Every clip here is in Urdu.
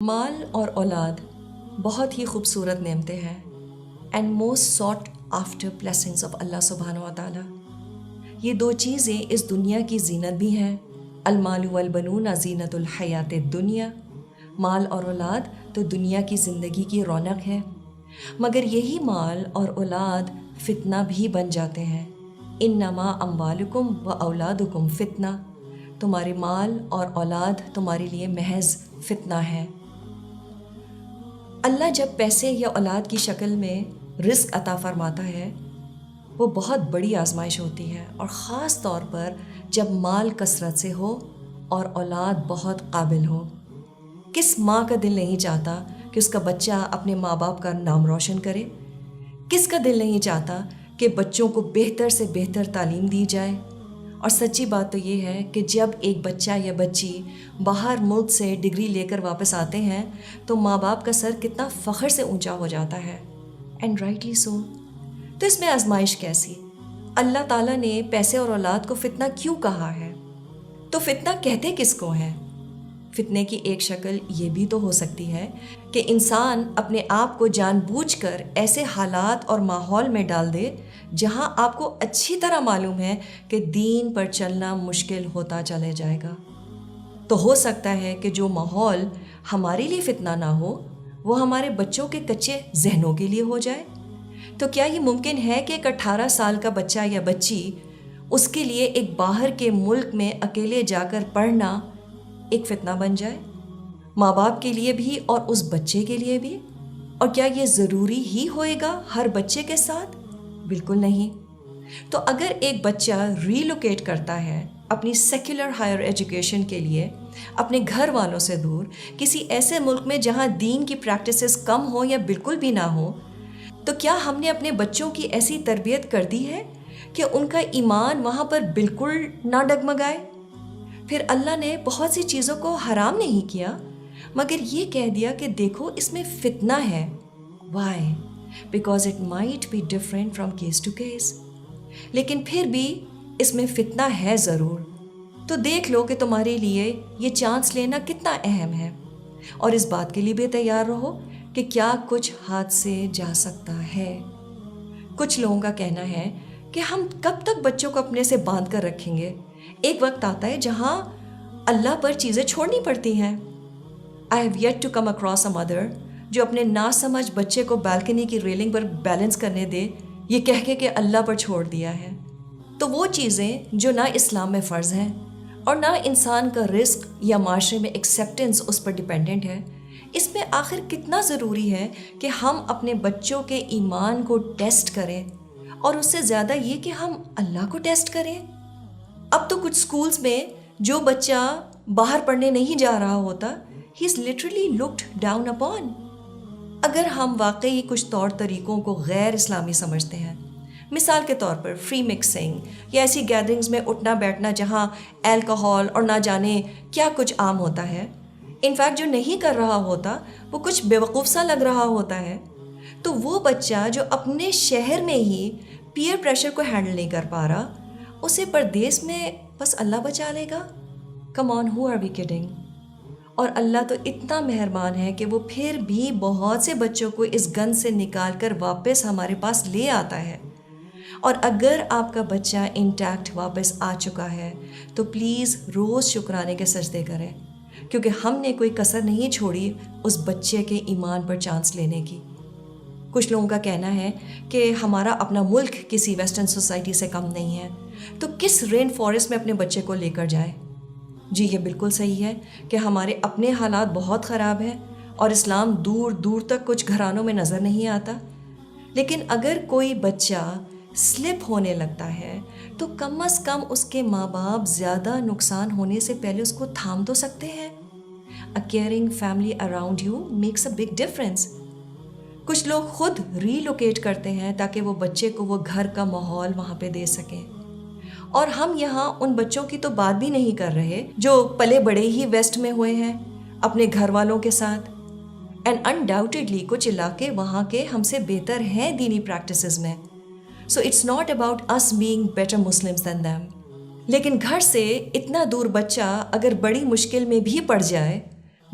مال اور اولاد بہت ہی خوبصورت نعمتیں ہیں and most sought after blessings of Allah سبحانہ و تعالیٰ. یہ دو چیزیں اس دنیا کی زینت بھی ہیں. المال والبنون زینت الحیات الدنیا. مال اور اولاد تو دنیا کی زندگی کی رونق ہے، مگر یہی مال اور اولاد فتنہ بھی بن جاتے ہیں. انما اموالکم و اولادکم فتنہ. تمہارے مال اور اولاد تمہارے لیے محض فتنہ ہے. اللہ جب پیسے یا اولاد کی شکل میں رزق عطا فرماتا ہے وہ بہت بڑی آزمائش ہوتی ہے، اور خاص طور پر جب مال کثرت سے ہو اور اولاد بہت قابل ہو. کس ماں کا دل نہیں چاہتا کہ اس کا بچہ اپنے ماں باپ کا نام روشن کرے؟ کس کا دل نہیں چاہتا کہ بچوں کو بہتر سے بہتر تعلیم دی جائے؟ اور سچی بات تو یہ ہے کہ جب ایک بچہ یا بچی باہر ملک سے ڈگری لے کر واپس آتے ہیں تو ماں باپ کا سر کتنا فخر سے اونچا ہو جاتا ہے. And rightly so. تو اس میں آزمائش کیسی؟ اللہ تعالیٰ نے پیسے اور اولاد کو فتنہ کیوں کہا ہے؟ تو فتنہ کہتے کس کو ہیں؟ فتنے کی ایک شکل یہ بھی تو ہو سکتی ہے کہ انسان اپنے آپ کو جان بوجھ کر ایسے حالات اور ماحول میں ڈال دے جہاں آپ کو اچھی طرح معلوم ہے کہ دین پر چلنا مشکل ہوتا چلے جائے گا. تو ہو سکتا ہے کہ جو ماحول ہمارے لیے فتنہ نہ ہو وہ ہمارے بچوں کے کچے ذہنوں کے لیے ہو جائے. تو کیا یہ ممکن ہے کہ ایک 18 سال کا بچہ یا بچی اس کے لیے ایک باہر کے ملک میں اکیلے جا کر پڑھنا ایک فتنہ بن جائے؟ ماں باپ کے لیے بھی اور اس بچے کے لیے بھی. اور کیا یہ ضروری ہی ہوئے گا ہر بچے کے ساتھ؟ بالکل نہیں. تو اگر ایک بچہ ریلوکیٹ کرتا ہے اپنی سیکولر ہائر ایجوکیشن کے لیے اپنے گھر والوں سے دور کسی ایسے ملک میں جہاں دین کی پریکٹسز کم ہو یا بالکل بھی نہ ہو، تو کیا ہم نے اپنے بچوں کی ایسی تربیت کر دی ہے کہ ان کا ایمان وہاں پر بالکل نہ ڈگمگائے؟ پھر اللہ نے بہت سی چیزوں کو حرام نہیں کیا، مگر یہ کہہ دیا کہ دیکھو اس میں فتنہ ہے. Why? Because it might be different from case to case. لیکن پھر بھی اس میں فتنہ ہے ضرور. تو دیکھ لو کہ تمہارے لیے یہ چانس لینا کتنا اہم ہے، اور اس بات کے لیے بھی تیار رہو کہ کیا کچھ ہاتھ سے جا سکتا ہے. کچھ لوگوں کا کہنا ہے کہ ہم کب تک بچوں کو اپنے سے باندھ کر رکھیں گے؟ ایک وقت آتا ہے جہاں اللہ پر چیزیں چھوڑنی پڑتی ہیں. I have yet to come across a mother جو اپنے ناسمجھ بچے کو بالکنی کی ریلنگ پر بیلنس کرنے دے یہ کہہ کے کہ اللہ پر چھوڑ دیا ہے. تو وہ چیزیں جو نہ اسلام میں فرض ہیں اور نہ انسان کا رزق یا معاشرے میں ایکسیپٹنس اس پر ڈیپینڈنٹ ہے، اس میں آخر کتنا ضروری ہے کہ ہم اپنے بچوں کے ایمان کو ٹیسٹ کریں، اور اس سے زیادہ یہ کہ ہم اللہ کو ٹیسٹ کریں. اب تو کچھ سکولز میں جو بچہ باہر پڑھنے نہیں جا رہا ہوتا he is literally looked down upon. اگر ہم واقعی کچھ طور طریقوں کو غیر اسلامی سمجھتے ہیں، مثال کے طور پر فری مکسنگ یا ایسی گیدرنگز میں اٹھنا بیٹھنا جہاں الکوہول اور نہ جانے کیا کچھ عام ہوتا ہے، انفیکٹ جو نہیں کر رہا ہوتا وہ کچھ بیوقوف سا لگ رہا ہوتا ہے، تو وہ بچہ جو اپنے شہر میں ہی پیئر پریشر کو ہینڈل نہیں کر پا رہا اسے پردیس میں بس اللہ بچا لے گا؟ کم آن، ہو آر وی کڈنگ؟ اور اللہ تو اتنا مہربان ہے کہ وہ پھر بھی بہت سے بچوں کو اس گند سے نکال کر واپس ہمارے پاس لے آتا ہے. اور اگر آپ کا بچہ انٹیکٹ واپس آ چکا ہے تو پلیز روز شکرانے کے سجدے کریں، کیونکہ ہم نے کوئی کسر نہیں چھوڑی اس بچے کے ایمان پر چانس لینے کی. کچھ لوگوں کا کہنا ہے کہ ہمارا اپنا ملک کسی ویسٹرن سوسائٹی سے کم نہیں ہے، تو کس رین فارسٹ میں اپنے بچے کو لے کر جائیں؟ جی یہ بالکل صحیح ہے کہ ہمارے اپنے حالات بہت خراب ہیں اور اسلام دور دور تک کچھ گھرانوں میں نظر نہیں آتا. لیکن اگر کوئی بچہ سلپ ہونے لگتا ہے تو کم از کم اس کے ماں باپ زیادہ نقصان ہونے سے پہلے اس کو تھام تو سکتے ہیں. A caring family around you makes a big difference. کچھ لوگ خود ریلوکیٹ کرتے ہیں تاکہ وہ بچے کو وہ گھر کا ماحول وہاں پہ دے سکیں. اور ہم یہاں ان بچوں کی تو بات بھی نہیں کر رہے جو پلے بڑے ہی ویسٹ میں ہوئے ہیں اپنے گھر والوں کے ساتھ. اینڈ انڈاؤٹیڈلی کچھ علاقے وہاں کے ہم سے بہتر ہیں دینی پریکٹسز میں. So it's not about us being better Muslims than them. لیکن گھر سے اتنا دور بچہ اگر بڑی مشکل میں بھی پڑ جائے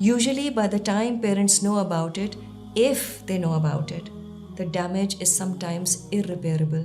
usually by the time parents know about it, if they know about it, the damage is sometimes irreparable.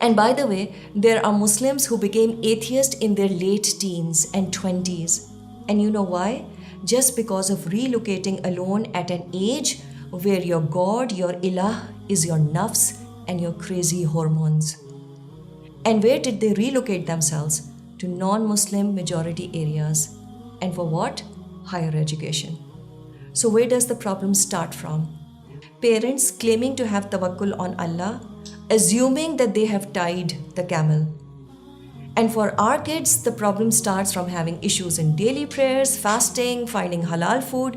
And by the way, there are Muslims who became atheists in their late teens and 20s. And you know why? Just because of relocating alone at an age where your God, your ilah, is your nafs and your crazy hormones. And where did they relocate themselves? To non-Muslim majority areas. And for what? Higher education. So where does the problem start from? Parents claiming to have tawakkul on Allah, assuming that they have tied the camel. And for our kids, the problem starts from having issues in daily prayers, fasting, finding halal food.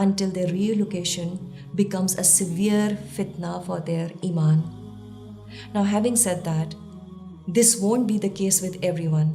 until their relocation becomes a severe fitna for their iman. Now having said that, this won't be the case with everyone.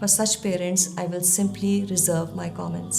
for such parents, I will simply reserve my comments.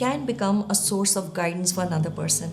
can become a source of guidance for another person.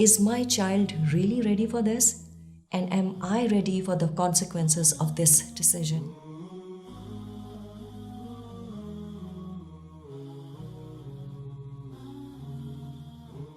is my child really ready for this? And am I ready for the consequences of this decision?